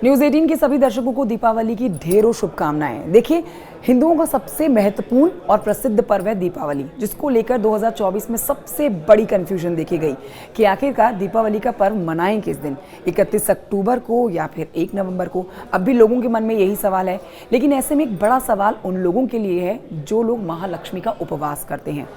News 18 के सभी दर्शकों को दीपावली की ढेरों शुभकामनाएं। देखिए, हिंदुओं का सबसे महत्वपूर्ण और प्रसिद्ध पर्व है दीपावली, जिसको लेकर 2024 में सबसे बड़ी कंफ्यूजन देखी गई कि आखिरकार दीपावली का पर्व मनाएं किस दिन, 31 अक्टूबर को या फिर 1 नवंबर को। अब भी लोगों के मन में यही सवाल है, लेकिन ऐसे में एक बड़ा सवाल उन लोगों के लिए है जो लोग महालक्ष्मी का उपवास करते हैं।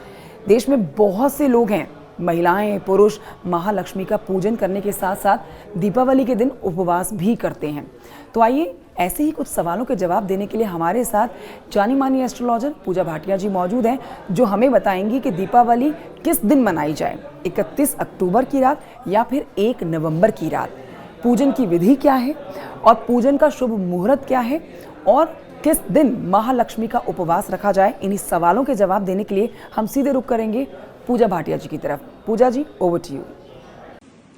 देश में बहुत से लोग हैं, महिलाएं, पुरुष महालक्ष्मी का पूजन करने के साथ साथ दीपावली के दिन उपवास भी करते हैं। तो आइए, ऐसे ही कुछ सवालों के जवाब देने के लिए हमारे साथ जानी मानी एस्ट्रोलॉजर पूजा भाटिया जी मौजूद हैं, जो हमें बताएंगी कि दीपावली किस दिन मनाई जाए, 31 अक्टूबर की रात या फिर 1 नवंबर की रात। पूजन की विधि क्या है और पूजन का शुभ मुहूर्त क्या है और किस दिन महालक्ष्मी का उपवास रखा जाए। इन्हीं सवालों के जवाब देने के लिए हम सीधे रुख करेंगे पूजा भाटिया जी की तरफ। पूजा जी, ओवर टू यू।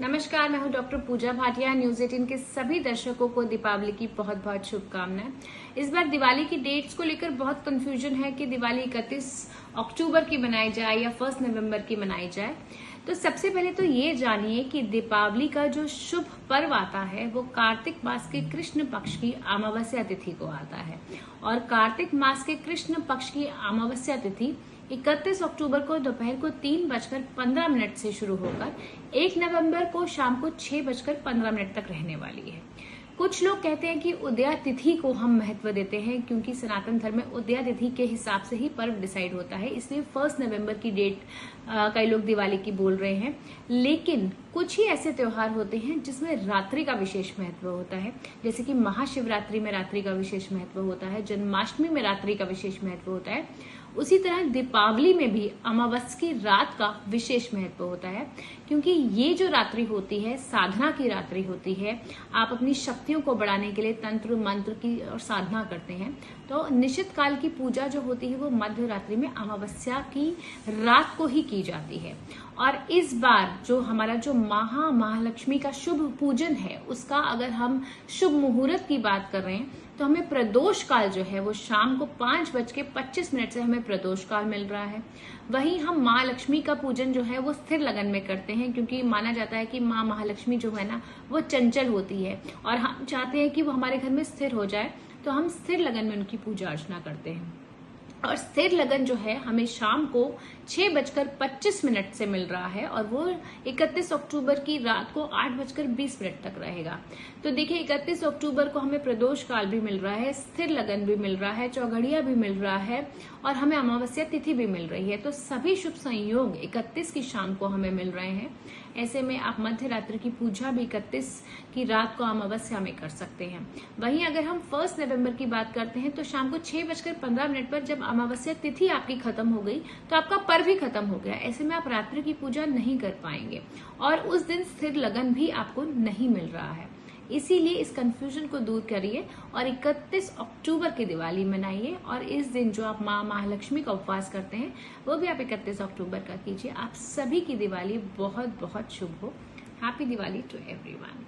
नमस्कार, मैं हूं डॉक्टर पूजा भाटिया। न्यूज़ 18 के सभी दर्शकों को दीपावली की बहुत बहुत शुभकामनाएं। इस बार दिवाली की डेट्स को लेकर बहुत कंफ्यूजन है कि दिवाली 31 अक्टूबर की मनाई जाए या 1 नवंबर की मनाई जाए। तो सबसे पहले तो ये जानिए कि दीपावली का जो शुभ पर्व आता है वो कार्तिक मास के कृष्ण पक्ष की अमावस्या तिथि को आता है, और कार्तिक मास के कृष्ण पक्ष की अमावस्या तिथि 31 अक्टूबर को दोपहर को 3:15 से शुरू होकर 1 नवंबर को शाम को 6:15 तक रहने वाली है। कुछ लोग कहते हैं कि उदया तिथि को हम महत्व देते हैं, क्योंकि सनातन धर्म में उदया तिथि के हिसाब से ही पर्व डिसाइड होता है, इसलिए 1 नवंबर की डेट कई लोग दिवाली की बोल रहे हैं। लेकिन कुछ ही ऐसे त्योहार होते हैं जिसमें रात्रि का विशेष महत्व होता है, जैसे कि महाशिवरात्रि में रात्रि का विशेष महत्व होता है, जन्माष्टमी में रात्रि का विशेष महत्व होता है। उसी तरह दीपावली में भी अमावस्या की रात का विशेष महत्व होता है, क्योंकि ये जो रात्रि होती है साधना की रात्रि होती है। आप अपनी शक्तियों को बढ़ाने के लिए तंत्र मंत्र की और साधना करते हैं। तो निश्चित काल की पूजा जो होती है वो मध्य रात्रि में अमावस्या की रात को ही की जाती है। और इस बार जो हमारा जो महालक्ष्मी का शुभ पूजन है, उसका अगर हम शुभ मुहूर्त की बात कर रहे हैं तो हमें प्रदोष काल जो है वो शाम को 5:25 से हमें प्रदोष काल मिल रहा है। वहीं हम माँ लक्ष्मी का पूजन जो है वो स्थिर लगन में करते हैं, क्योंकि माना जाता है कि माँ महालक्ष्मी जो है ना वो चंचल होती है और हम चाहते हैं कि वो हमारे घर में स्थिर हो जाए, तो हम स्थिर लगन में उनकी पूजा अर्चना करते हैं। और स्थिर लगन जो है हमें शाम को 6:25 से मिल रहा है, और वो 31 अक्टूबर की रात को 8:20 तक रहेगा। तो देखिए, 31 अक्टूबर को हमें प्रदोष काल भी मिल रहा है, स्थिर लगन भी मिल रहा है, चौघड़िया भी मिल रहा है, और हमें अमावस्या तिथि भी मिल रही है। तो सभी शुभ संयोग 31 की शाम को हमें मिल रहे हैं। ऐसे में आप मध्य रात्रि की पूजा भी 31 की रात को अमावस्या में कर सकते हैं। वहीं अगर हम 1 नवंबर की बात करते हैं तो शाम को 6:15 पर जब अमावस्या तिथि आपकी खत्म हो गई तो आपका पर्व भी खत्म हो गया। ऐसे में आप रात्रि की पूजा नहीं कर पाएंगे और उस दिन स्थिर लगन भी आपको नहीं मिल रहा है। इसीलिए इस कंफ्यूजन को दूर करिए और 31 अक्टूबर की दिवाली मनाइए, और इस दिन जो आप माँ महालक्ष्मी का उपवास करते हैं वो भी आप 31 अक्टूबर का कीजिए। आप सभी की दिवाली बहुत बहुत शुभ हो। Happy Diwali to everyone.